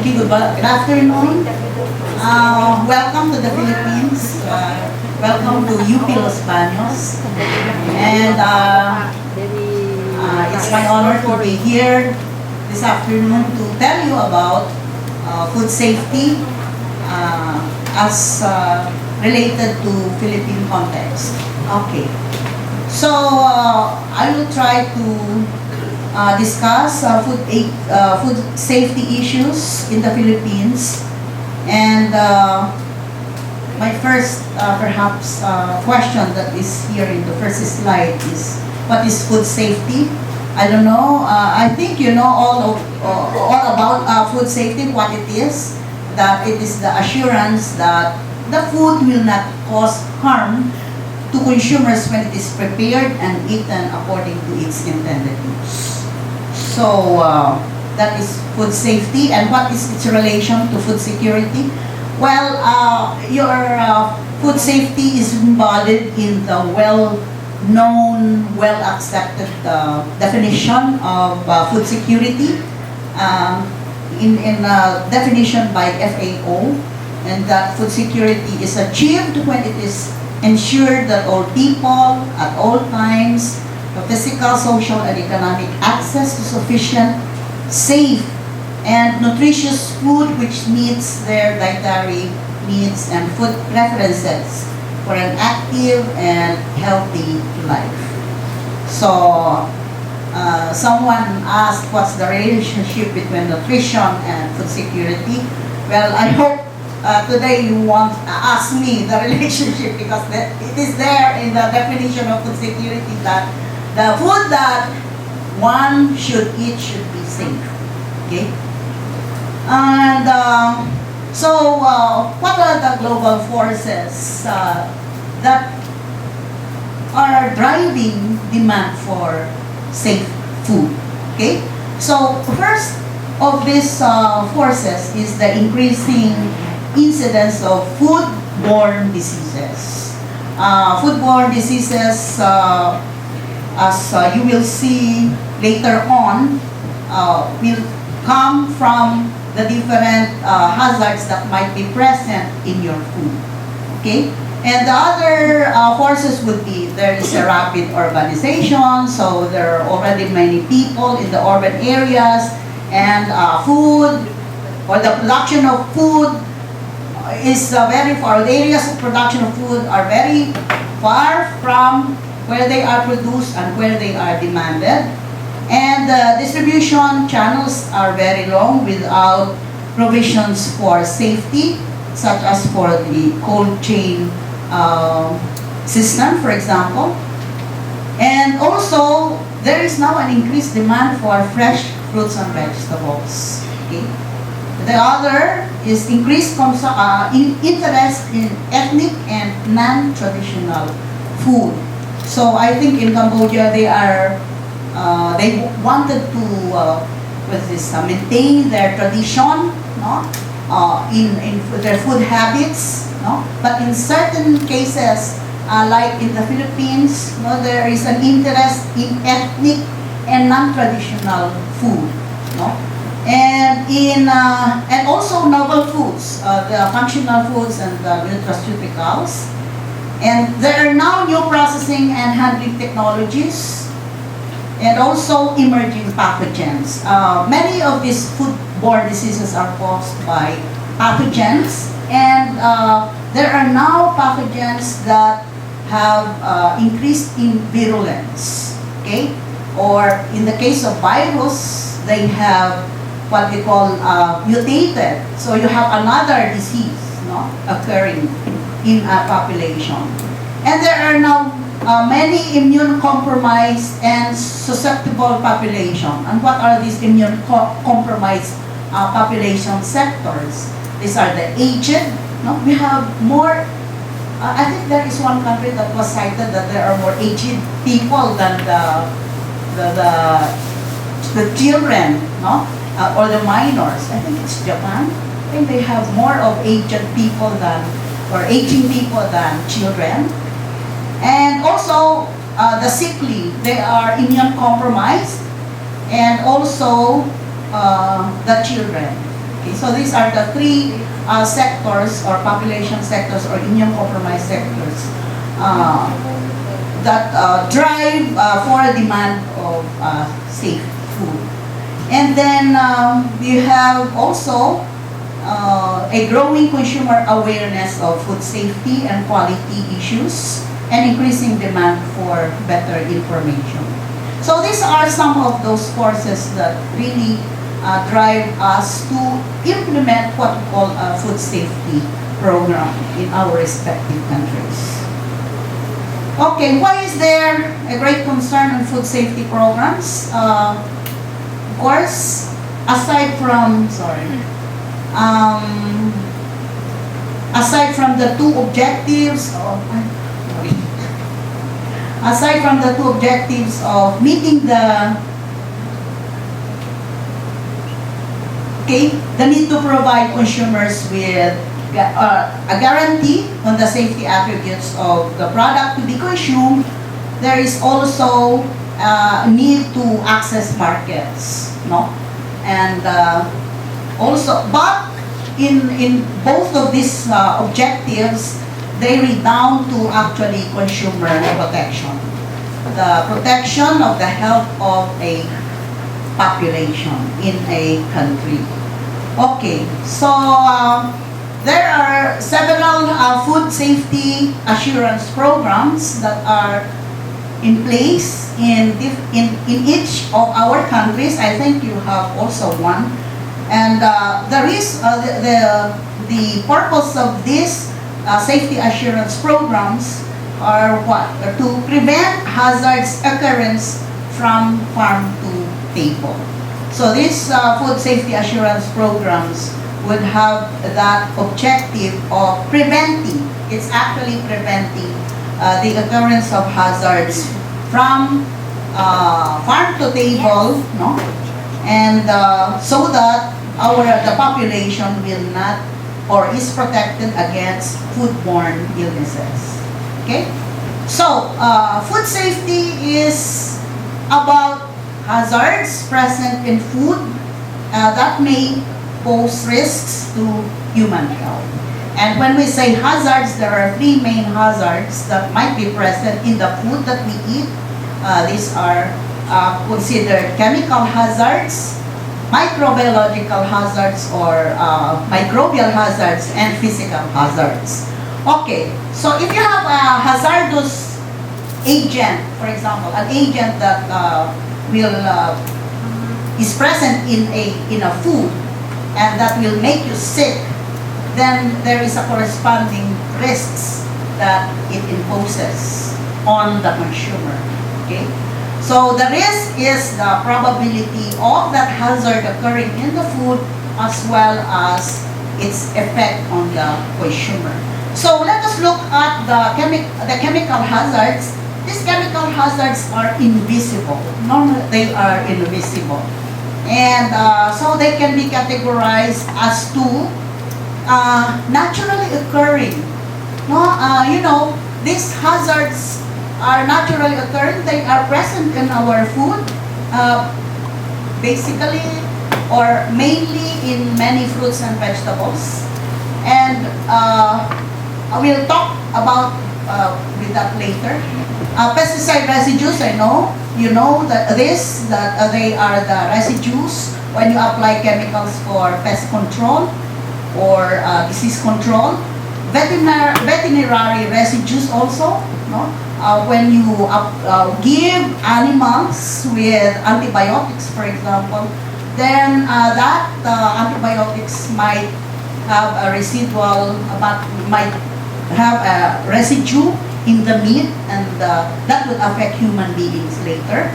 Good afternoon. Welcome to the Philippines. Welcome to UP Los Baños. And it's my honor to be here this afternoon to tell you about food safety as related to Philippine context. Okay. So I will try to discuss food safety issues in the Philippines. And my first perhaps question that is here in the first slide is, what is food safety? I don't know. I think you know all about food safety, what it is. That it is the assurance that the food will not cause harm to consumers when it is prepared and eaten according to its intended use. So that is food safety. And what is its relation to food security? Well, your food safety is embodied in the well-known, well-accepted definition of food security, in definition by FAO, and that food security is achieved when it is ensured that all people at all times have physical, social, and economic access to sufficient, safe, and nutritious food which meets their dietary needs and food preferences for an active and healthy life. So, someone asked what's the relationship between nutrition and food security. Well, I hope today you won't ask me the relationship, because it is there in the definition of food security that the food that one should eat should be safe. Okay? And so what are the global forces that are driving demand for safe food? Okay? So first of these forces is the increasing incidence of foodborne diseases. Foodborne diseases, as you will see later on, will come from the different hazards that might be present in your food. Okay? And the other forces would be, there is a rapid urbanization, so there are already many people in the urban areas, and food, or the production of food is very far. The areas of production of food are very far from where they are produced and where they are demanded. And the distribution channels are very long without provisions for safety, such as for the cold chain system, for example. And also, there is now an increased demand for fresh fruits and vegetables. Okay? The other is increased interest in ethnic and non-traditional food. So I think in Cambodia they wanted to maintain their tradition, no? In their food habits, no? But in certain cases, like in the Philippines, no, there is an interest in ethnic and non-traditional food, no? And and also novel foods, the functional foods and the nutraceuticals. And there are now new processing and handling technologies, and also emerging pathogens. Many of these foodborne diseases are caused by pathogens, and there are now pathogens that have increased in virulence. Okay? Or in the case of virus, they have what we call mutated. So you have another disease, no, occurring in a population. And there are now many immune-compromised and susceptible population. And what are these immune-compromised population sectors? These are the aged. No? We have more, I think there is one country that was cited that there are more aged people than the children, no? Or the minors. I think it's Japan. I think they have more of aged people than, or aging people than children. And also, the sickly, they are immune compromised, and also the children. Okay, so these are the three sectors or population sectors or immune-compromised sectors that drive for demand of safe food. And then we have also a growing consumer awareness of food safety and quality issues and increasing demand for better information. So these are some of those forces that really drive us to implement what we call a food safety program in our respective countries. Okay, why is there a great concern on food safety programs? Of course, aside from the two objectives of meeting the need to provide consumers with a guarantee on the safety attributes of the product to be consumed, there is also a need to access markets, no? And but in both of these objectives, they redound to actually consumer protection, the protection of the health of a population in a country. Okay, so there are several food safety assurance programs that are in place in each of our countries. I think you have also one. And there is the purpose of these safety assurance programs are what? To prevent hazards occurrence from farm to table. So these food safety assurance programs would have that objective of preventing, it's actually preventing the occurrence of hazards from farm to table, no? And so that the population will not or is protected against foodborne illnesses. Okay? So, food safety is about hazards present in food that may pose risks to human health. And when we say hazards, there are three main hazards that might be present in the food that we eat. These are considered chemical hazards, microbiological hazards or microbial hazards, and physical hazards. Okay, so if you have a hazardous agent, for example, an agent that is present in a food and that will make you sick, then there is a corresponding risks that it imposes on the consumer. Okay, so the risk is the probability of that hazard occurring in the food as well as its effect on the consumer. So let us look at the chemical hazards. These chemical hazards are invisible. Normally they are invisible. And so they can be categorized as to naturally occurring. No, these hazards are naturally occurring. They are present in our food, basically or mainly in many fruits and vegetables. And we'll talk about with that later. Pesticide residues, I know. You know that they are the residues when you apply chemicals for pest control or disease control. Veterinary residues also, no? When you give animals with antibiotics, for example, then that antibiotics might have a residual, might have a residue in the meat, and that would affect human beings later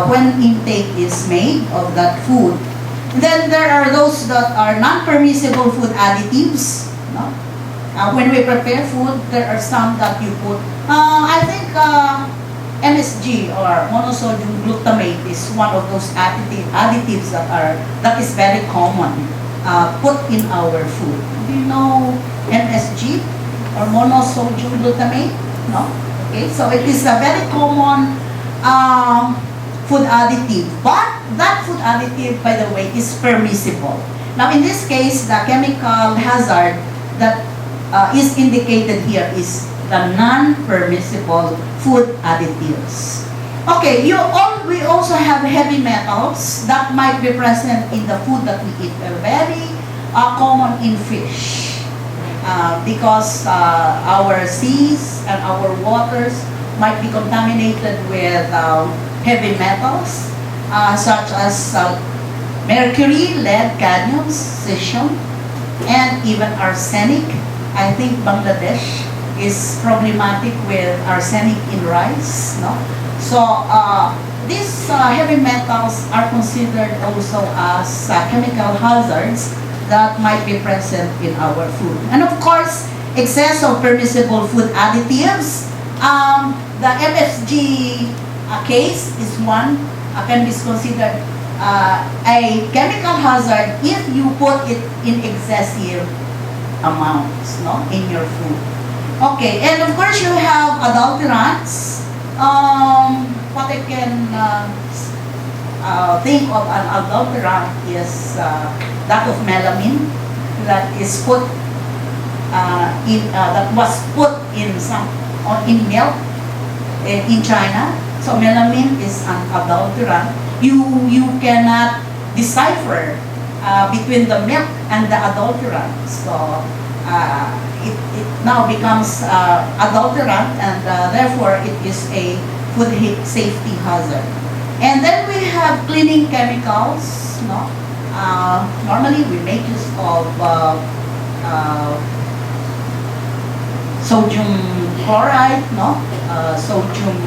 when intake is made of that food. Then there are those that are non-permissible food additives. No? When we prepare food, there are some that you put. I think MSG or monosodium glutamate is one of those additives that is very common put in our food. Do you know MSG or monosodium glutamate? No? Okay, so it is a very common food additive. But that food additive, by the way, is permissible. Now, in this case, the chemical hazard that is indicated here is the non-permissible food additives. Okay, we also have heavy metals that might be present in the food that we eat. They're very common in fish because our seas and our waters might be contaminated with heavy metals such as mercury, lead, cadmium, cesium, and even arsenic. I think Bangladesh is problematic with arsenic in rice, no? So these heavy metals are considered also as chemical hazards that might be present in our food. And of course, excess of permissible food additives. The MSG case is one, can be considered a chemical hazard if you put it in excessive amounts, no, in your food. Okay, and of course you have adulterants. What I can think of an adulterant is that of melamine that is put that was put in milk in China. So melamine is an adulterant. You cannot decipher between the milk and the adulterant. So it now becomes adulterant, and therefore it is a food safety hazard. And then we have cleaning chemicals. No? Normally we make use of sodium chloride, no? Sodium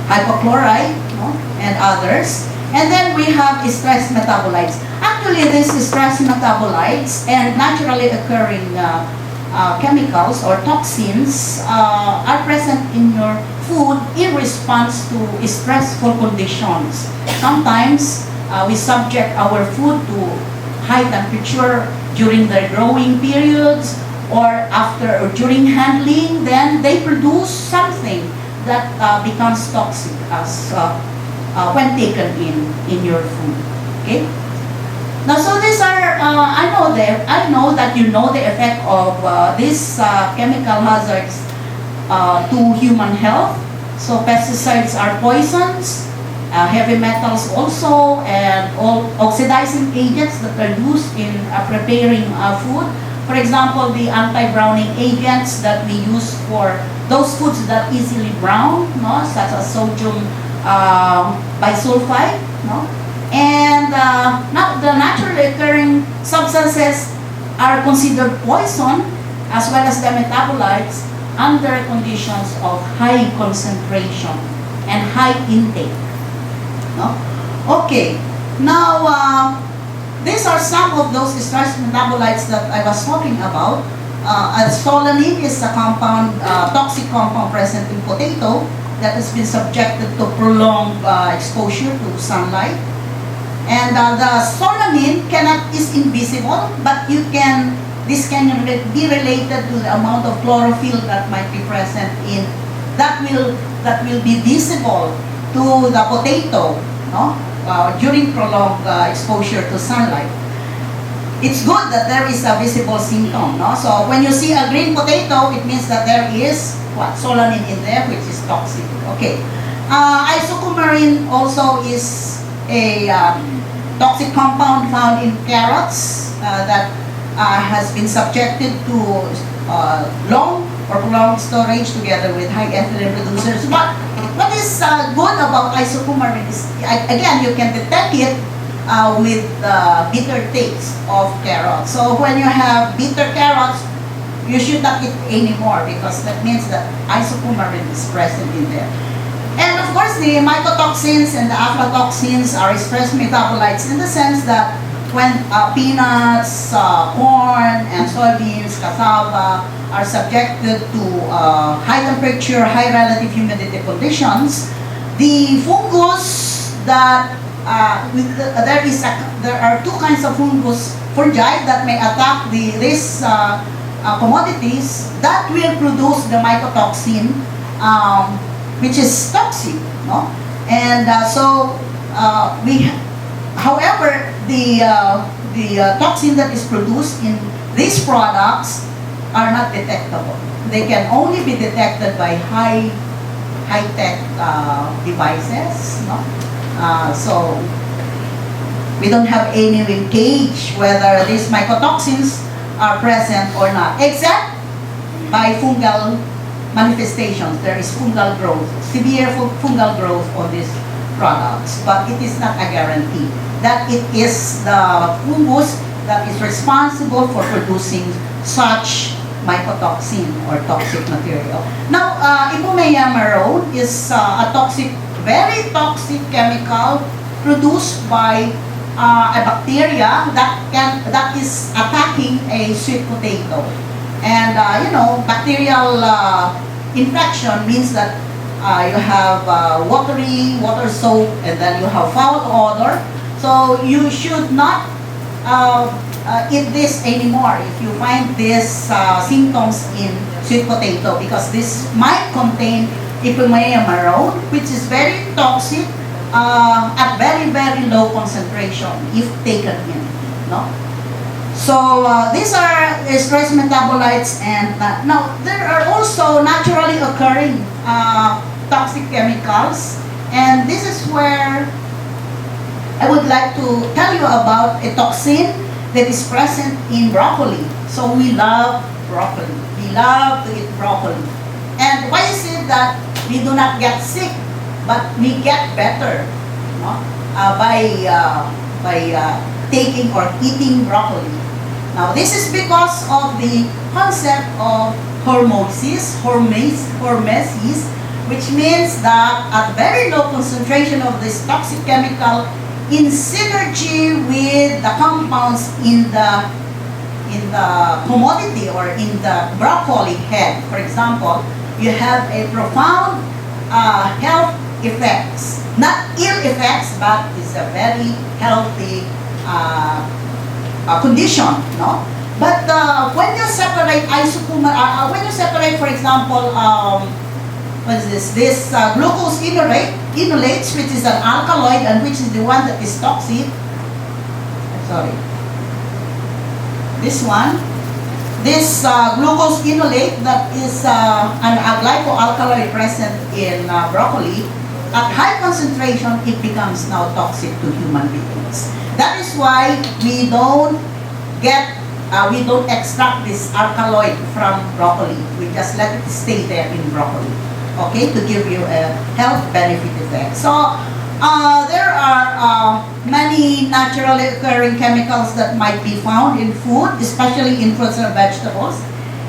hypochlorite, no? And others. And then we have stress metabolites. Actually, these stress metabolites and naturally occurring chemicals or toxins are present in your food in response to stressful conditions. Sometimes we subject our food to high temperature during the growing periods or after or during handling, then they produce something that becomes toxic as when taken in your food. Okay. Now, so these are I know that you know the effect of these chemical hazards to human health. So pesticides are poisons, heavy metals also, and all oxidizing agents that are used in preparing food. For example, the anti-browning agents that we use for those foods that easily brown, no, such as sodium bisulfite, no? And the naturally occurring substances are considered poison, as well as the metabolites, under conditions of high concentration and high intake. No? Okay, now these are some of those stress metabolites that I was talking about. Solanine is a compound, toxic compound present in potato that has been subjected to prolonged exposure to sunlight. And the solanine is invisible, but this can be related to the amount of chlorophyll that might be present in, that will be visible to the potato, no? During prolonged exposure to sunlight. It's good that there is a visible symptom, no? So when you see a green potato, it means that there is solanine in there, which is toxic. Okay. Isocoumarine also is a toxic compound found in carrots that has been subjected to long or prolonged storage together with high ethylene reducers. But what is good about isocoumarine is, again, you can detect it with the bitter taste of carrots. So when you have bitter carrots, you should not eat anymore, because that means that isocoumarine is present in there. And of course, the mycotoxins and the aflatoxins are stress metabolites in the sense that when peanuts, corn, and soybeans, cassava are subjected to high temperature, high relative humidity conditions, the fungus that there are two kinds of fungi that may attack these commodities that will produce the mycotoxin, which is toxic, no? And so However, the toxin that is produced in these products are not detectable. They can only be detected by high-tech devices. No? So we don't have any linkage whether these mycotoxins are present or not, except by fungal manifestations. There is fungal growth, severe fungal growth on these products, but it is not a guarantee that it is the fungus that is responsible for producing such mycotoxin or toxic material. Now, Ipomoea marrone is a toxic, very toxic chemical produced by a bacteria that is attacking a sweet potato. And bacterial infection means that you have water soap, and then you have foul odor. So you should not eat this anymore if you find these symptoms in sweet potato, because this might contain Ipomoea marrone, which is very toxic at very, very low concentration if taken in. No? So these are stress metabolites, and now there are also naturally occurring toxic chemicals, and this is where I would like to tell you about a toxin that is present in broccoli. So we love broccoli. We love to eat broccoli. And why is it that we do not get sick, but we get better, no? by taking or eating broccoli? Now, this is because of the concept of hormesis, which means that at very low concentration of this toxic chemical, in synergy with the compounds in the commodity or in the broccoli head, for example, you have a profound health effects, not ill effects, but it's a very healthy condition, no? But when you separate when you separate, for example, what is this? This glucose enolates, which is an alkaloid and which is the one that is toxic. Sorry. This one. This glucose enolate that is a glycoalkaloid present in broccoli. At high concentration, it becomes now toxic to human beings. That is why we don't extract this alkaloid from broccoli. We just let it stay there in broccoli, okay, to give you a health benefit effect. So there are many naturally occurring chemicals that might be found in food, especially in fruits and vegetables.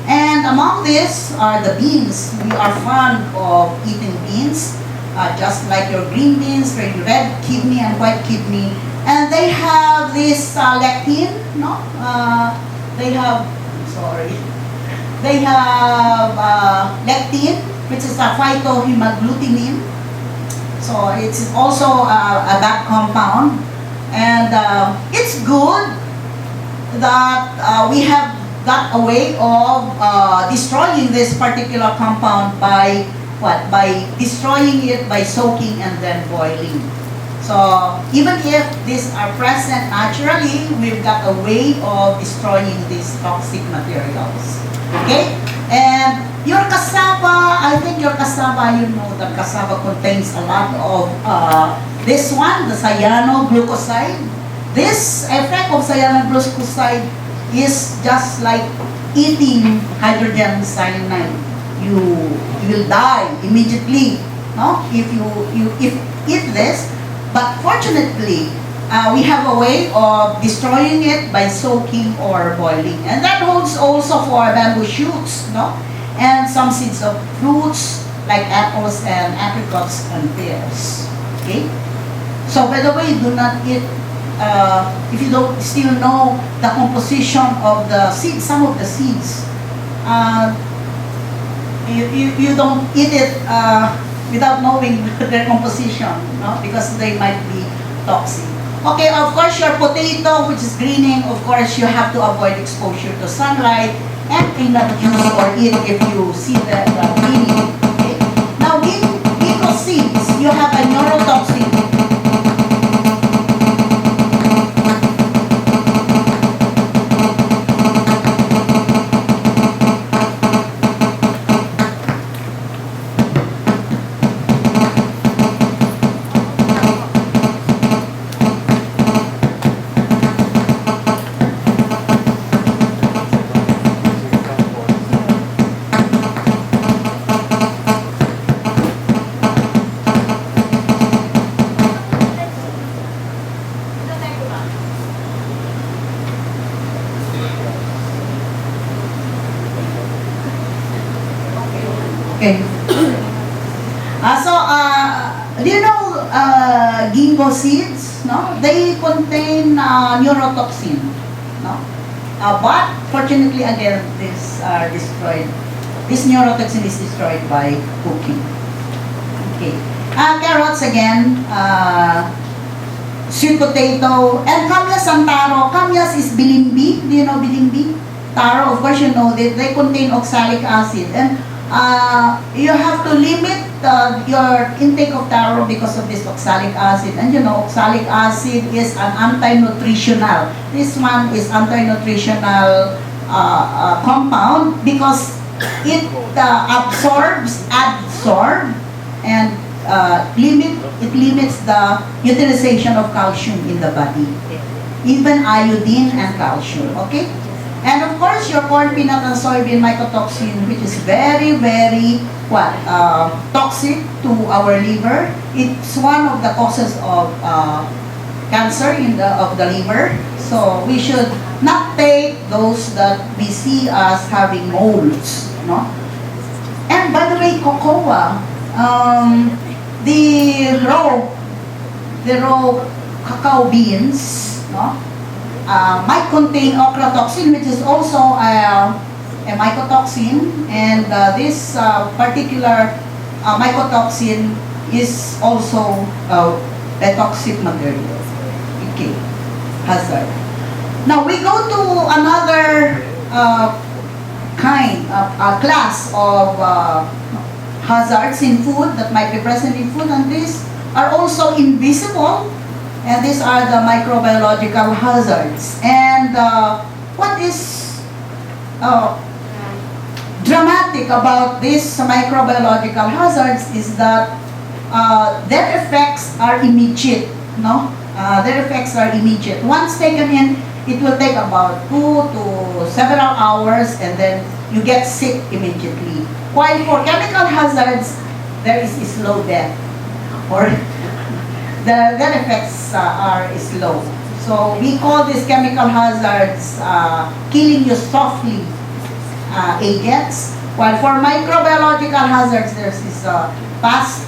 And among these are the beans. We are fond of eating beans, just like your green beans, your red kidney and white kidney. And they have this lectin, no? They have lectin, which is a phytohemagglutinin. So it's also a bad compound. And it's good that we have got a way of destroying this particular compound by what? By destroying it by soaking and then boiling. So even if these are present naturally, we've got a way of destroying these toxic materials. Okay? And your cassava, I think your cassava, you know that cassava contains a lot of this one, the cyanoglucoside. This effect of cyanoglucoside is just like eating hydrogen cyanide. You will die immediately, no? If you eat this. But fortunately, we have a way of destroying it by soaking or boiling. And that holds also for bamboo shoots, no? And some seeds of fruits like apples and apricots and pears. Okay? So by the way, do not eat, if you don't still know the composition of the seeds, some of the seeds, you don't eat it without knowing their composition, no? Because they might be toxic. Okay, of course, your potato, which is greening, of course, you have to avoid exposure to sunlight and cannot use or eat if you see the greening. Okay? Now, in seeds, you have a neurotoxin. ginkgo seeds, no, they contain neurotoxin, no. But fortunately, again, these are destroyed. This neurotoxin is destroyed by cooking. Okay. Carrots again, sweet potato, and kamyas and taro. Kamyas is bilimbi. Do you know bilimbi? Taro, of course you know that they contain oxalic acid. And you have to limit your intake of taro because of this oxalic acid. And you know, oxalic acid is an anti-nutritional. This one is anti-nutritional compound because it absorbs and it limits the utilization of calcium in the body, even iodine and calcium. Okay, and of course your corn, peanut, and soybean mycotoxin, which is very toxic to our liver. It's one of the causes of cancer of the liver. So we should not take those that we see as having molds, no? And by the way, cocoa, the raw cacao beans, no, might contain ochratoxin, which is also a mycotoxin, and this particular mycotoxin is also a toxic material. Okay, hazard. Now we go to another class of hazards in food that might be present in food, and these are also invisible, and these are the microbiological hazards. And what is dramatic about these microbiological hazards is that their effects are immediate, no? Their effects are immediate. Once taken in, it will take about 2 to several hours, and then you get sick immediately. While for chemical hazards, there is slow death, or their effects are slow. So we call these chemical hazards killing you softly agents. While for microbiological hazards, there's this fast,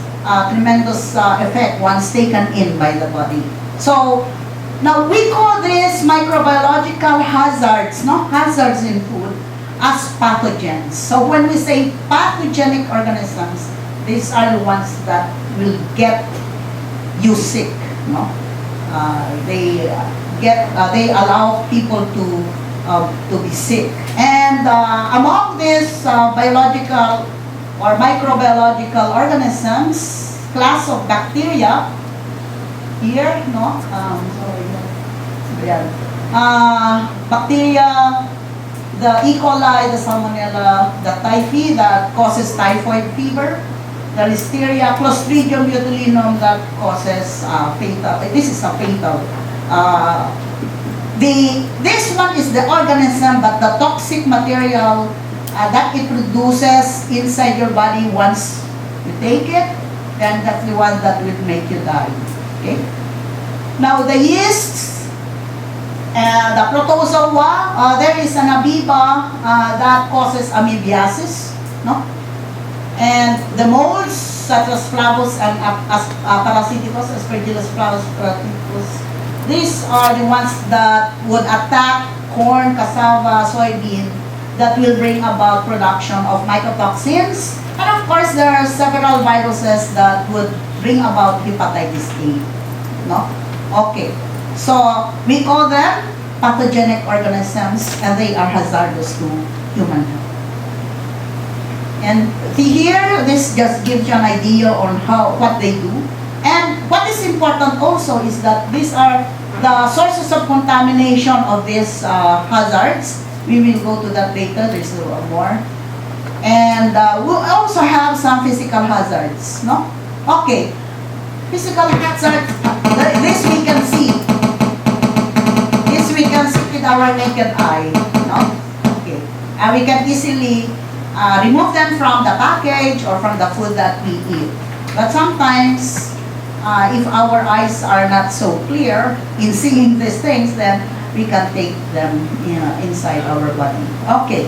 tremendous effect once taken in by the body. So now we call these microbiological hazards, no, hazards in food, as pathogens. So when we say pathogenic organisms, these are the ones that will get you sick, no? They allow people to be sick. And among these biological or microbiological organisms, class of bacteria, here, no? Bacteria, the E. coli, the Salmonella, the typhi that causes typhoid fever, the Listeria, Clostridium botulinum that causes fatal. This is a fatal. This one is the organism, but the toxic material that it produces inside your body, once you take it, then that's the one that will make you die. Okay. Now the yeasts, the protozoa, there is an amoeba that causes amoebiasis, no? And the molds such as Flavus and Parasiticus, Aspergillus flavus Parasiticus, these are the ones that would attack corn, cassava, soybean, that will bring about production of mycotoxins. And of course, there are several viruses that would bring about hepatitis A. No? Okay. So, we call them pathogenic organisms, and they are hazardous to human health. And here, this just gives you an idea on what they do. And what is important also is that these are the sources of contamination of these hazards. We will go to that later, there's more. And we'll also have some physical hazards, no? Okay, physical hazards, this we can see. This we can see with our naked eye, no? Okay, and we can easily remove them from the package or from the food that we eat. But sometimes, if our eyes are not so clear in seeing these things, then we can take them inside our body. Okay.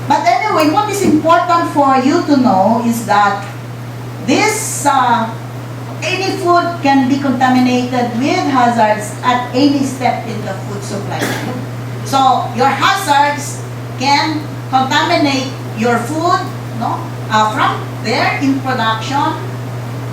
But anyway, what is important for you to know is that these any food can be contaminated with hazards at any step in the food supply chain. So your hazards can contaminate your food, no, from there in production.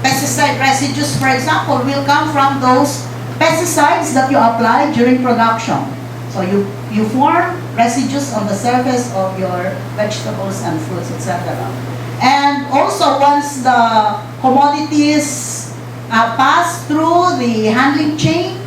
Pesticide residues, for example, will come from those pesticides that you apply during production. So you form residues on the surface of your vegetables and fruits, etc. And also, once the commodities pass through the handling chain,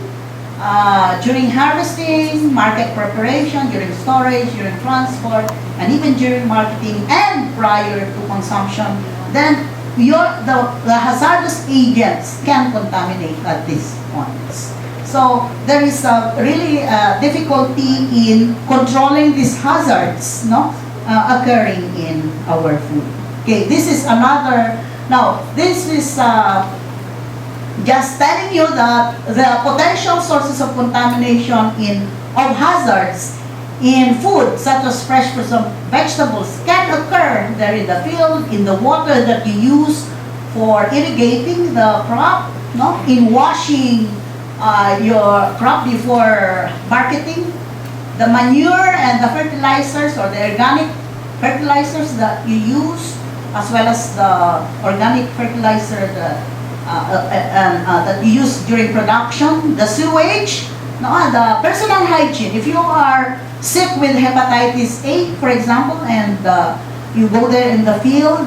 during harvesting, market preparation, during storage, during transport, and even during marketing and prior to consumption, then the hazardous agents can contaminate at these points. So there is a really difficulty in controlling these hazards, no, occurring in our food. Okay, this is another. Now, this is just telling you that the potential sources of contamination of hazards in food, such as fresh fruits and vegetables, can occur there in the field, in the water that you use for irrigating the crop, no, in washing your crop before marketing, the manure and the fertilizers or the organic fertilizers that you use, as well as the organic fertilizer that you use during production, the sewage, no, the personal hygiene. If you are sick with hepatitis A, for example, and you go there in the field,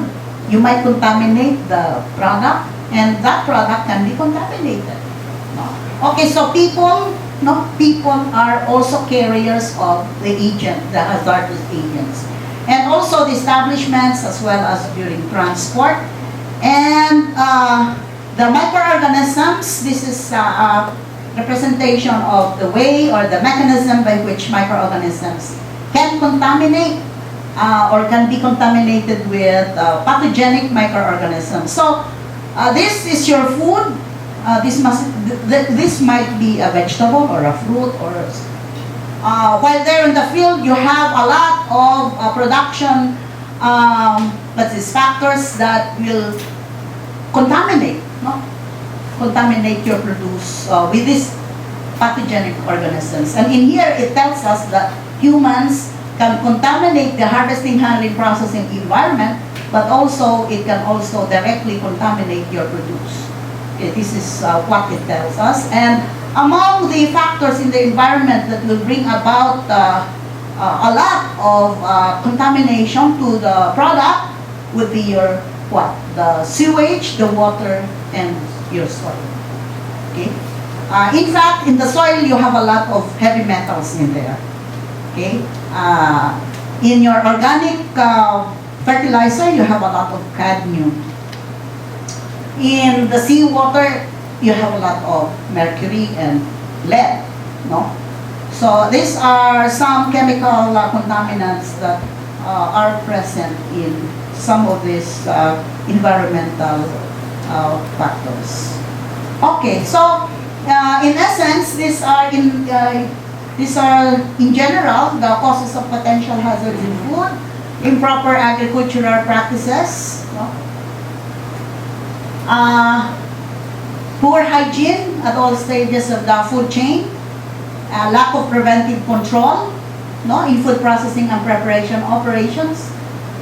you might contaminate the product, and that product can be contaminated. No. Okay, so people are also carriers of the agent, the hazardous agents. And also the establishments as well as during transport. And the microorganisms, this is a representation of the way or the mechanism by which microorganisms can contaminate or can be contaminated with pathogenic microorganisms. So this is your food. This might be a vegetable or a fruit or while there in the field, you have a lot of production factors that will contaminate, no? Contaminate your produce with these pathogenic organisms. And in here, it tells us that humans can contaminate the harvesting, handling, processing environment, but also it can also directly contaminate your produce. Okay, this is what it tells us. And among the factors in the environment that will bring about a lot of contamination to the product would be your what? The sewage, the water, and your soil. Okay. In fact, in the soil you have a lot of heavy metals in there. Okay. In your organic fertilizer, you have a lot of cadmium. In the seawater, you have a lot of mercury and lead, no? So these are some chemical contaminants that are present in some of these environmental factors. Okay, so in essence, these are in general the causes of potential hazards in food, improper agricultural practices, no? Poor hygiene at all stages of the food chain, lack of preventive control, no, in food processing and preparation operations,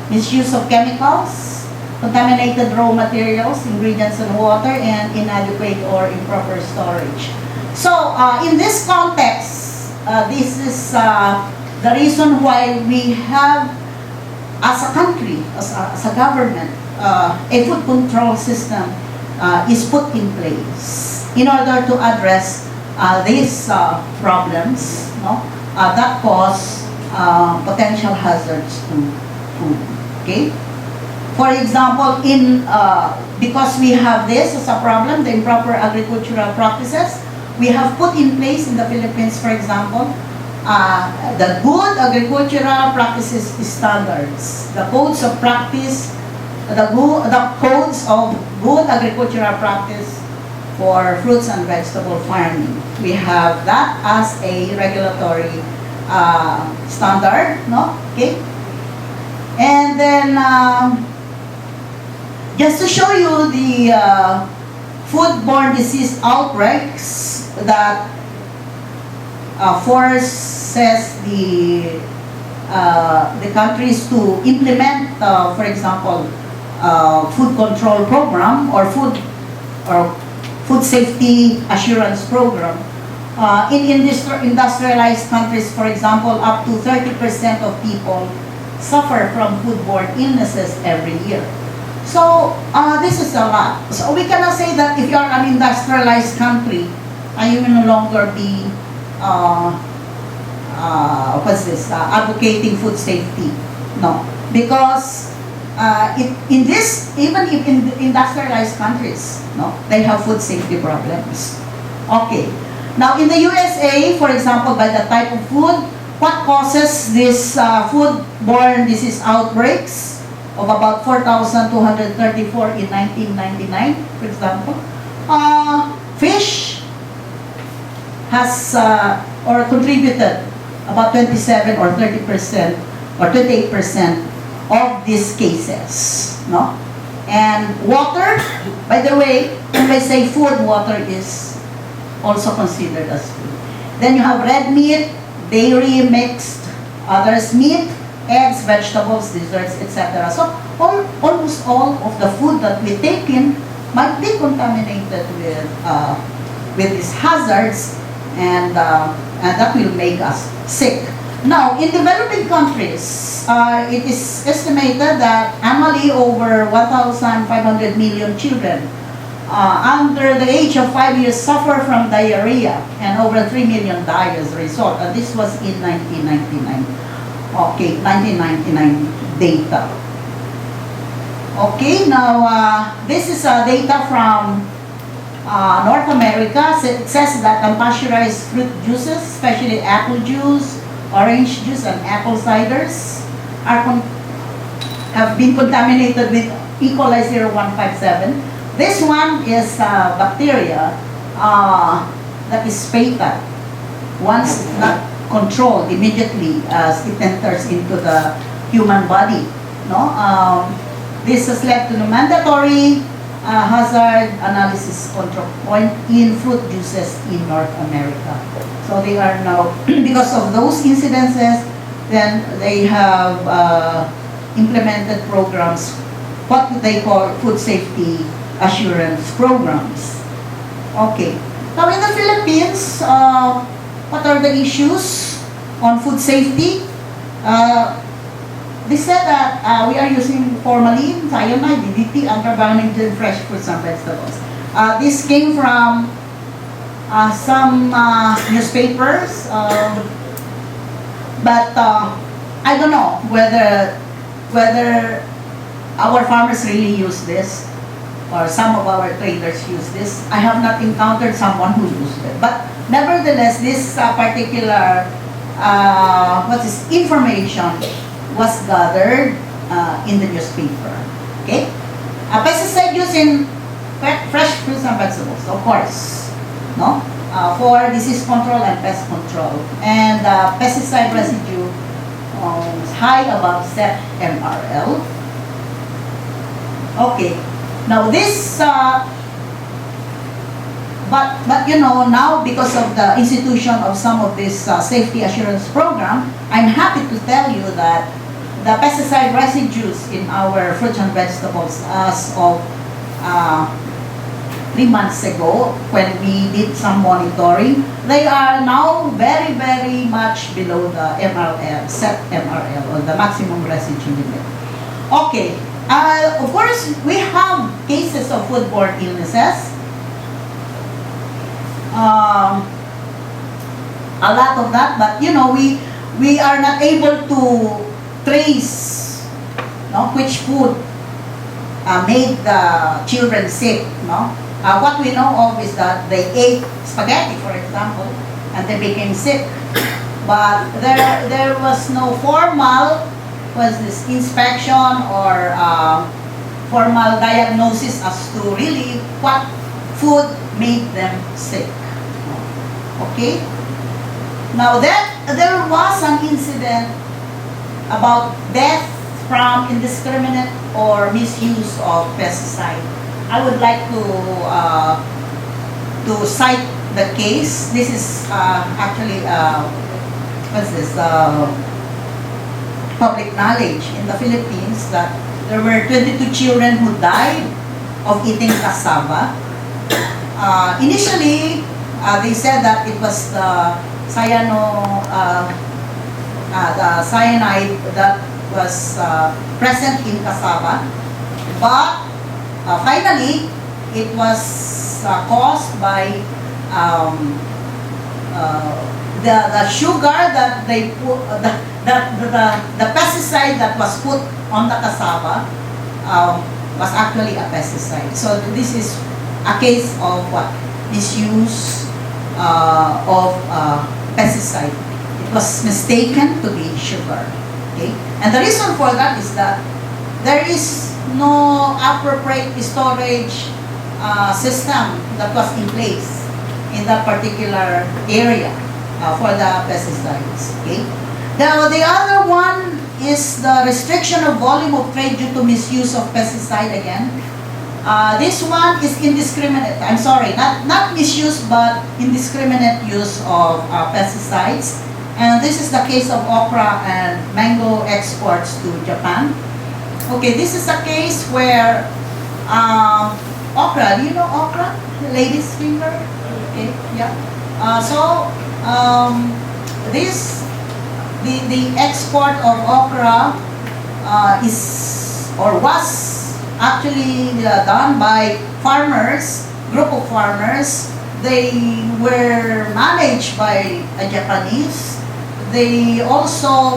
misuse of chemicals, contaminated raw materials, ingredients and water, and inadequate or improper storage. So in this context, this is the reason why we have, as a country, as a government, a food control system is put in place in order to address these problems, no, that cause potential hazards to food. Okay. For example, because we have this as a problem, the improper agricultural practices, we have put in place in the Philippines, for example, the good agricultural practices standards, the codes of practice. The codes of good agricultural practice for fruits and vegetable farming. We have that as a regulatory standard, no? Okay. And then just to show you the foodborne disease outbreaks that forces the countries to implement, for example, food control program or food safety assurance program. In industrialized countries, for example, up to 30% of people suffer from foodborne illnesses every year. So this is a lot. So we cannot say that if you are an industrialized country, you will no longer be advocating food safety. No, because in this, even in industrialized countries, no, they have food safety problems. Okay. Now in the USA, for example, by the type of food, what causes this foodborne disease outbreaks of about 4,234 in 1999, for example? Fish has or contributed about 27 or 30% or 28% of these cases, no? And water, by the way, when I say food, water is also considered as food. Then you have red meat, dairy, mixed, others meat, eggs, vegetables, desserts, etc. So almost all of the food that we take in might be contaminated with these hazards, and that will make us sick. Now, in developing countries, it is estimated that annually over 1,500 million children under the age of 5 years suffer from diarrhea, and over 3 million die as a result. And this was in 1999. Okay, 1999 data. Okay, now this is data from North America. It says that unpasteurized fruit juices, especially apple juice, orange juice, and apple ciders, have been contaminated with E. coli 0157. This one is bacteria that is fatal once not controlled immediately as it enters into the human body. No, this has led to the mandatory hazard analysis control point in fruit juices in North America. So they are now, because of those incidences, then they have implemented programs, what they call food safety assurance programs. Okay. Now in the Philippines, what are the issues on food safety? They said that we are using formalin, cyanide, DDT, anthracycline in fresh fruits and vegetables. This came from some newspapers, but I don't know whether our farmers really use this, or some of our traders use this. I have not encountered someone who used it. But nevertheless, this particular information was gathered in the newspaper. Okay? Pesticide use in fresh fruits and vegetables, of course, no? For disease control and pest control. And pesticide residue is high above set MRL. Okay. Now this, but you know, now because of the institution of some of this safety assurance program, I'm happy to tell you that the pesticide residues in our fruits and vegetables as of 3 months ago, when we did some monitoring, they are now very, very much below the MRL, set MRL, or the maximum residue limit. Okay. Of course, we have cases of foodborne illnesses. A lot of that, but you know, we are not able to trace, no, which food made the children sick. No, what we know of is that they ate spaghetti, for example, and they became sick. But there was no formal inspection or formal diagnosis as to really what food made them sick. Okay? Now there was an incident about death from indiscriminate or misuse of pesticide I would like to cite the case. This is actually what's this? Public knowledge in the Philippines that there were 22 children who died of eating cassava. Initially, they said that it was the cyanide that was present in cassava, but finally, it was caused by the sugar that they put, the pesticide that was put on the cassava was actually a pesticide. So this is a case of what? Misuse of pesticide. It was mistaken to be sugar. Okay? And the reason for that is that there is no appropriate storage system that was in place in that particular area for the pesticides. Okay? The other one is the restriction of volume of trade due to misuse of pesticide again. This one is indiscriminate, I'm sorry, not misuse, but indiscriminate use of pesticides. And this is the case of okra and mango exports to Japan. Okay, this is a case where okra, do you know okra? Lady's finger? Okay, yeah. The export of okra was actually done by farmers, group of farmers. They were managed by a Japanese. They also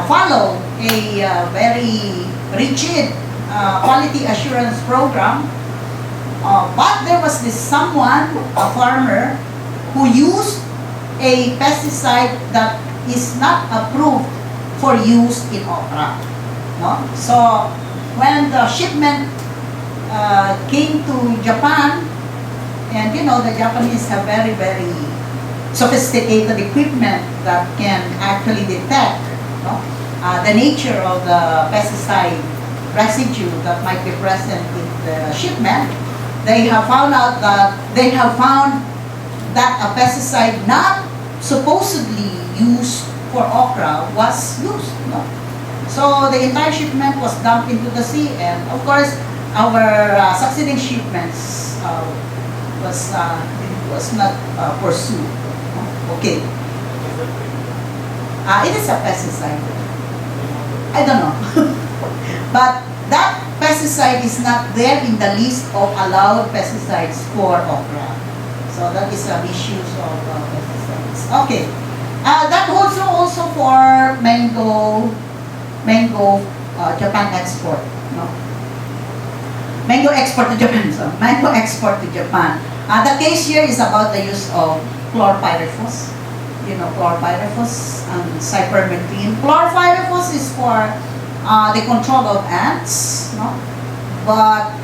follow a very rigid quality assurance program. But there was a farmer, who used a pesticide that is not approved for use in okra. No? So when the shipment came to Japan, and you know the Japanese have very, very sophisticated equipment that can actually detect the nature of the pesticide residue that might be present in the shipment. They have found that a pesticide not supposedly used for okra was used. No? So the entire shipment was dumped into the sea, and of course our succeeding shipments was not pursued. Okay. It is a pesticide. I don't know. But that pesticide is not there in the list of allowed pesticides for okra. So that is a misuse of pesticides. Okay. That also for mango Japan export. No? Mango export to Japan. So mango export to Japan. The case here is about the use of chlorpyrifos. You know, chlorpyrifos and cypermethrin. Chlorpyrifos is for the control of ants. No? But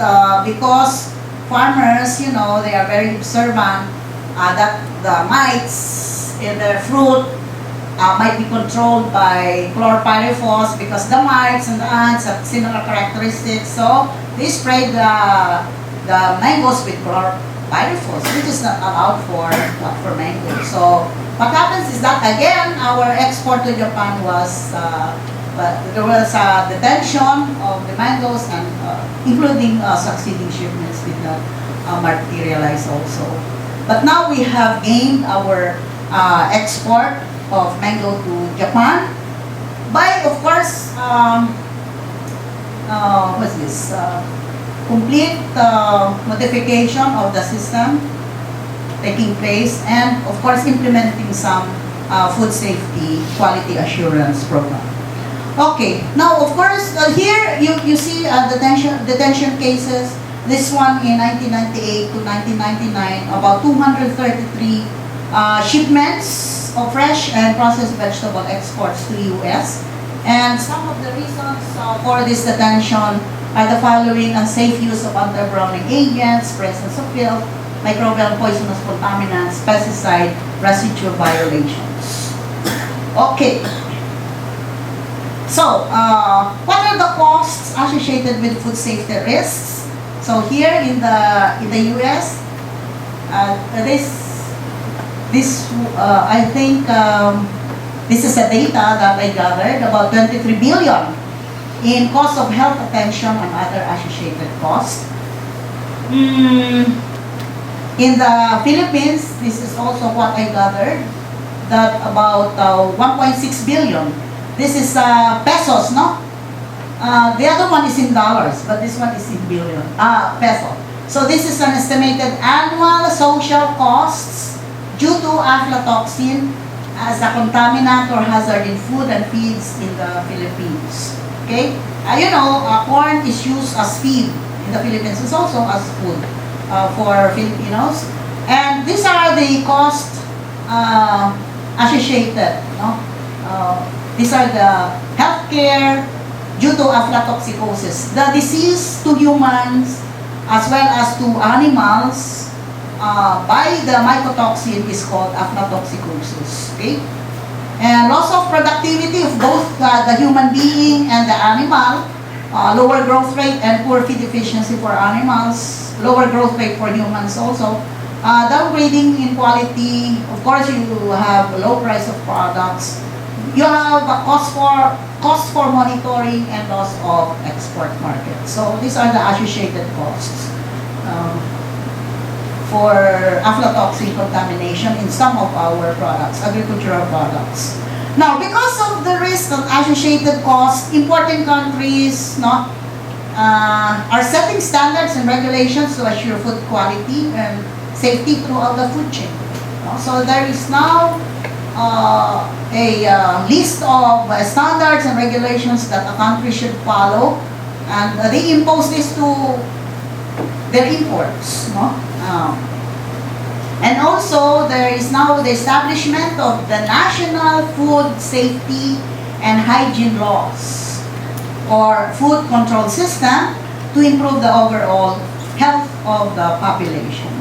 because farmers, you know, they are very observant that the mites in their fruit might be controlled by chlorpyrifos, because the mites and the ants have similar characteristics. So they spray the mangoes with chlorpyrifos, which is not allowed for mango. So what happens is that again our export to Japan was but there was a detention of the mangoes, and including succeeding shipments did not materialize also. But now we have gained our export of mango to Japan by, of course, complete modification of the system taking place, and of course implementing some food safety quality assurance program. Okay, now of course here you see detention cases. This one in 1998 to 1999, about 233 shipments of fresh and processed vegetable exports to the U.S. And some of the reasons for this detention are the following: unsafe use of anti-browning agents, presence of filth, microbial poisonous contaminants, pesticide residue violations. Okay. So, what are the costs associated with food safety risks? So here in the U.S., I think this is a data that I gathered, about 23 billion in cost of health attention and other associated costs. In the Philippines, this is also what I gathered, that about 1.6 billion. This is pesos, no? The other one is in dollars, but this one is in billion, peso. So this is an estimated annual social costs due to aflatoxin as a contaminant or hazard in food and feeds in the Philippines. Okay? Corn is used as feed in the Philippines. It's also as food for Filipinos. And these are the costs associated. No? These are the healthcare due to aflatoxicosis. The disease to humans as well as to animals by the mycotoxin is called aflatoxicosis. Okay? And loss of productivity of both the human being and the animal, lower growth rate and poor feed efficiency for animals, lower growth rate for humans also. Downgrading in quality, of course you have low price of products. You have a cost for monitoring and loss of export market. So these are the associated costs for aflatoxin contamination in some of our products, agricultural products. Now, because of the risk of associated costs, important countries are setting standards and regulations to assure food quality and safety throughout the food chain. So there is now a list of standards and regulations that a country should follow, and they impose this to their imports. And also, there is now the establishment of the National Food Safety and Hygiene Laws, or food control system, to improve the overall health of the population.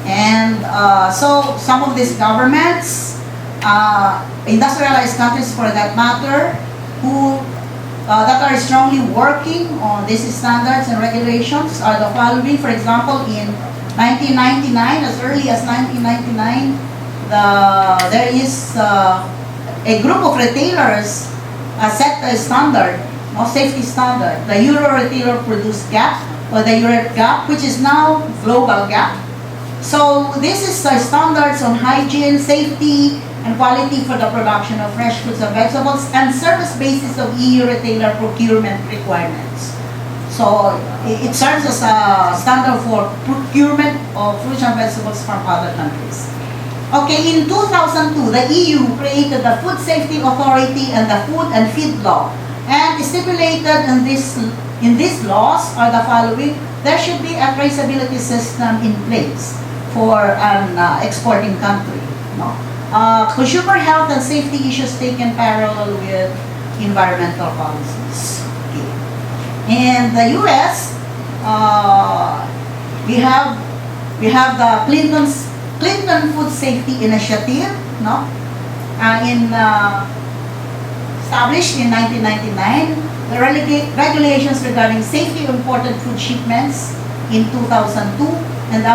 And so some of these governments, industrialized countries for that matter, that are strongly working on these standards and regulations are the following. For example, in 1999, as early as 1999, there is a group of retailers set a standard, safety standard, the Euro Retailer Produced Gap, or the Euro Gap, which is now global gap. So this is the standards on hygiene, safety, and quality for the production of fresh fruits and vegetables and service basis of EU retailer procurement requirements. So it serves as a standard for procurement of fruits and vegetables from other countries. Okay, in 2002, the EU created the Food Safety Authority and the Food and Feed Law. And stipulated in these laws are the following. There should be a traceability system in place for an exporting country. Consumer health and safety issues taken parallel with environmental policies. Okay. In the U.S., we have the Clinton Food Safety Initiative, established in 1999. The regulations regarding safety of imported food shipments in 2002, and the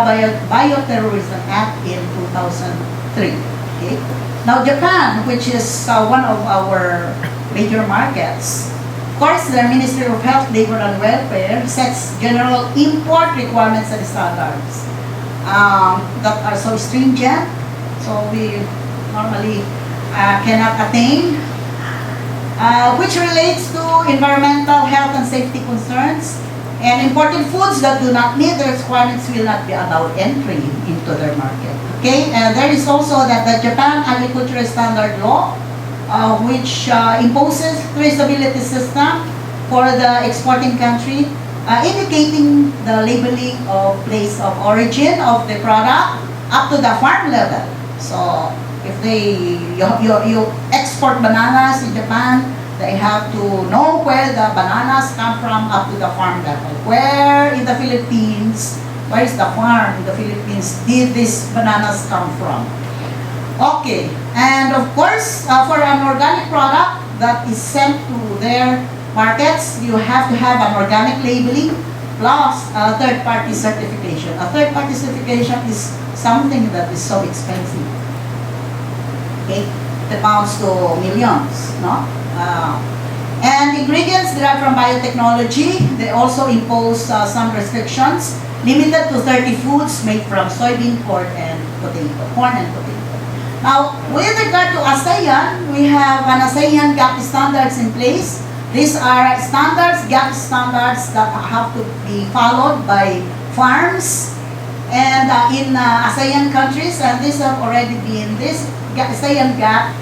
Bioterrorism Act in 2003. Okay. Now Japan, which is one of our major markets, of course, the Ministry of Health, Labor and Welfare sets general import requirements and standards that are so stringent, so we normally cannot attain, which relates to environmental health and safety concerns, and imported foods that do not meet the requirements will not be allowed entry into their market. Okay, there is also the Japan Agricultural Standard Law, which imposes traceability system for the exporting country, indicating the labeling of place of origin of the product up to the farm level. So if you export bananas in Japan, they have to know where the bananas come from up to the farm level. Where in the Philippines, where is the farm in the Philippines did these bananas come from? Okay, and of course, for an organic product, that is sent to their markets, you have to have an organic labeling plus third-party certification. A third-party certification is something that is so expensive. Okay, it amounts to millions, no? And ingredients derived from biotechnology, they also impose some restrictions, limited to 30 foods made from soybean, corn, and potato. Now, with regard to ASEAN, we have an ASEAN GAP standards in place. These are GAP standards that have to be followed by farms and in ASEAN countries, and these have already been, this ASEAN GAP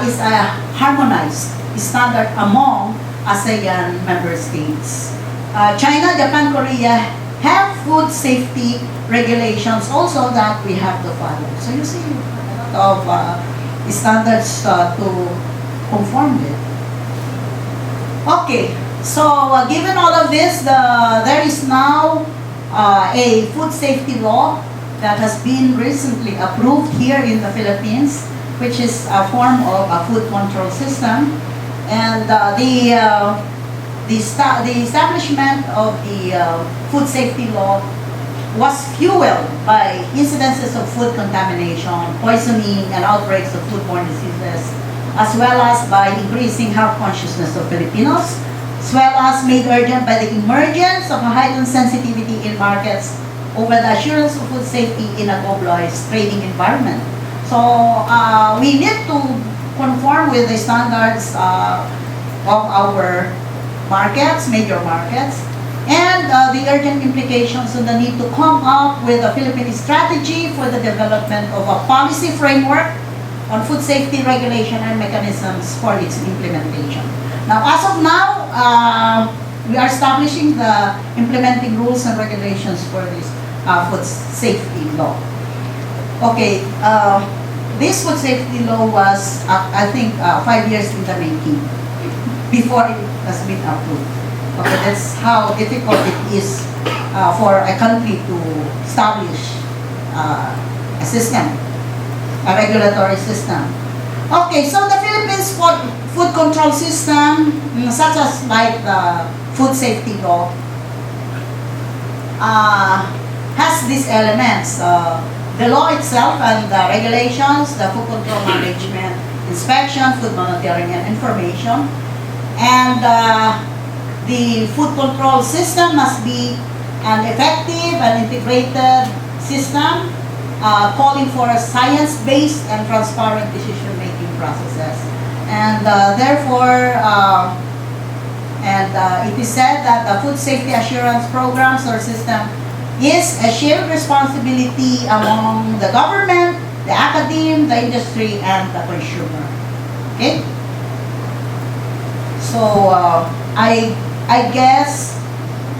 is a harmonized standard among ASEAN member states. China, Japan, Korea have food safety regulations also that we have to follow. So you see a lot of standards to conform with. Okay, so given all of this, there is now a food safety law that has been recently approved here in the Philippines, which is a form of a food control system. And the establishment of the food safety law was fueled by incidences of food contamination, poisoning, and outbreaks of foodborne diseases, as well as by increasing health consciousness of Filipinos, as well as made urgent by the emergence of a heightened sensitivity in markets over the assurance of food safety in a globalized trading environment. So we need to conform with the standards of our markets, major markets, and the urgent implications on the need to come up with a Philippine strategy for the development of a policy framework on food safety regulation and mechanisms for its implementation. Now, as of now, we are establishing the implementing rules and regulations for this food safety law. Okay, this food safety law was, I think, 5 years in the making before it has been approved. Okay, that's how difficult it is for a country to establish a system, a regulatory system. Okay, so the Philippines food control system, such as like the food safety law, has these elements. The law itself and the regulations, the food control management, inspection, food monitoring and information. And the food control system must be an effective and integrated system calling for science-based and transparent decision-making processes. And therefore, it is said that the food safety assurance programs or system is a shared responsibility among the government, the academe, the industry, and the consumer. Okay? So, I guess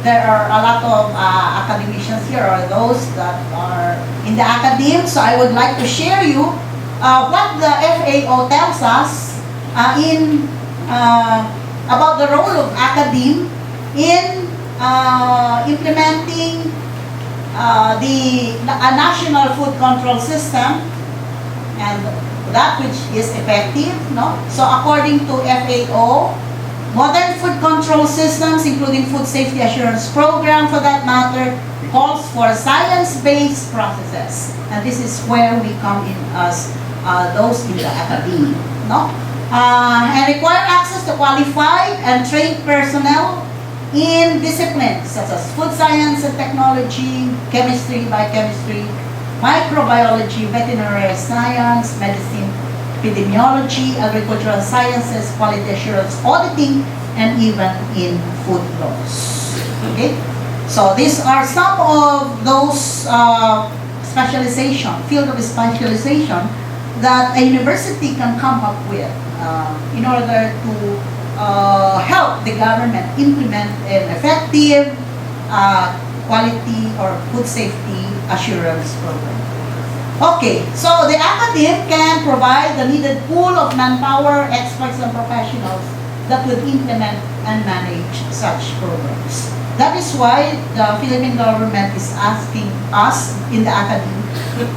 there are a lot of academicians here, or those that are in the academe. So I would like to share you what the FAO tells us about the role of academe in implementing a national food control system, and that which is effective, no? So according to FAO, modern food control systems, including food safety assurance program for that matter, calls for science-based processes. And this is where we come in as those in the academe, no? And require access to qualified and trained personnel in disciplines such as food science and technology, chemistry, biochemistry, microbiology, veterinary science, medicine, epidemiology, agricultural sciences, quality assurance, auditing, and even in food laws. Okay? So these are some of those field of specialization that a university can come up with in order to help the government implement an effective quality or food safety assurance program. Okay, so the academe can provide the needed pool of manpower, experts, and professionals that would implement and manage such programs. That is why the Philippine government is asking us in the academe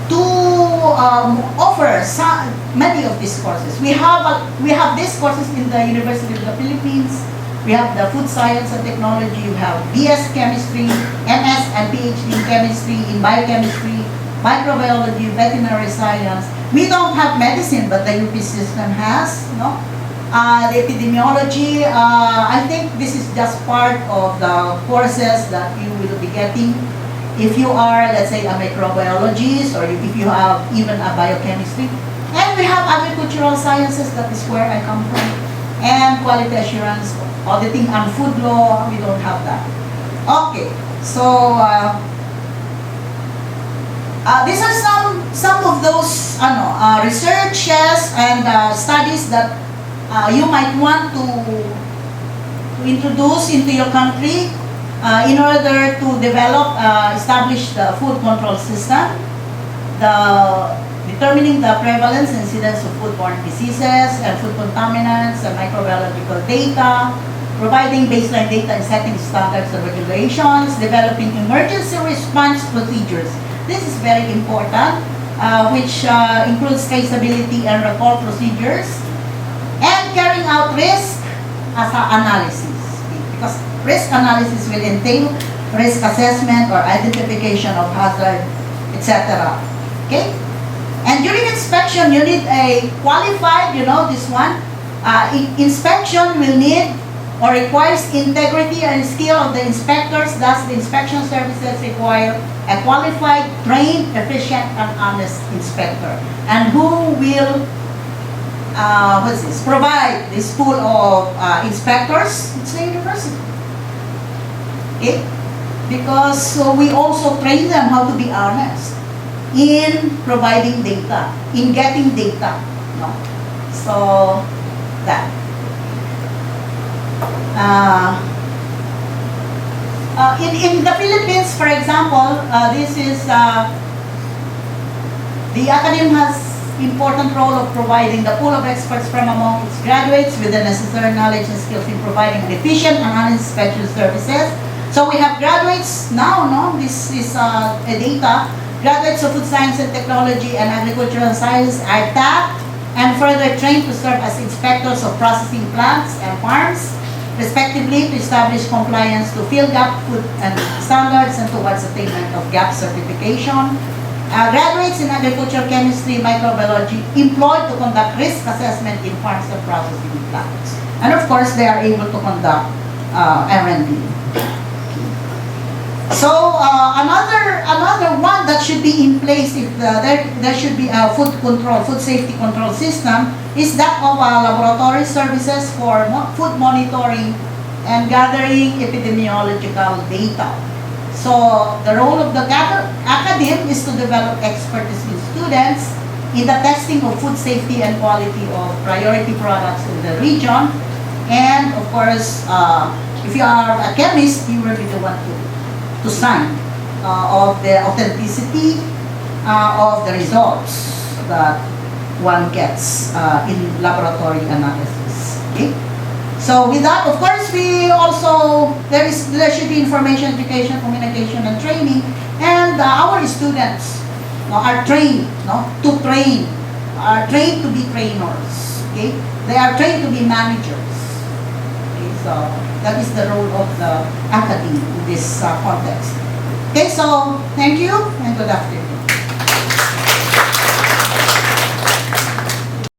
to offer many of these courses. We have these courses in the University of the Philippines. We have the food science and technology. You have BS chemistry, MS and PhD in chemistry, in biochemistry, microbiology, veterinary science. We don't have medicine, but the UP system has, no? The epidemiology, I think this is just part of the courses that you will be getting. If you are, let's say, a microbiologist, or if you have even a biochemistry. And we have agricultural sciences, that is where I come from. And quality assurance, auditing and food law, we don't have that. Okay, so these are some of those researches and studies that you might want to introduce into your country in order to develop, establish the food control system, determining the prevalence and incidence of foodborne diseases and food contaminants and microbiological data, providing baseline data and setting standards and regulations, developing emergency response procedures. This is very important, which includes traceability and recall procedures, and carrying out risk analysis, because risk analysis will entail risk assessment or identification of hazard, etc. Okay? And during inspection, you need a qualified, this one, inspection will need or requires integrity and skill of the inspectors. Thus, the inspection services require a qualified, trained, efficient, and honest inspector. And who will provide this pool of inspectors? It's the university. Okay? Because we also train them how to be honest in providing data, in getting data. No? So, that. In the Philippines, for example, this is the academy has important role of providing the pool of experts from among its graduates with the necessary knowledge and skills in providing efficient and honest inspection services. So we have graduates now, no? This is a data. Graduates of food science and technology and agricultural science are tapped and further trained to serve as inspectors of processing plants and farms, respectively, to establish compliance to field gap food and standards and towards attainment of gap certification. Graduates in agricultural chemistry, microbiology employed to conduct risk assessment in farms and processing plants. And of course, they are able to conduct R&D. So another one that should be in place if there should be a food safety control system is that of laboratory services for food monitoring and gathering epidemiological data. So the role of the academe is to develop expertise in students in the testing of food safety and quality of priority products in the region. And of course, if you are a chemist, you will be the one to sign of the authenticity of the results that one gets in laboratory analysis. Okay? So with that, of course, we also, there should be information, education, communication, and training. And our students are trained to train, are trained to be trainers. Okay? They are trained to be managers. Okay? So that is the role of the academy in this context. Okay, so thank you and good afternoon.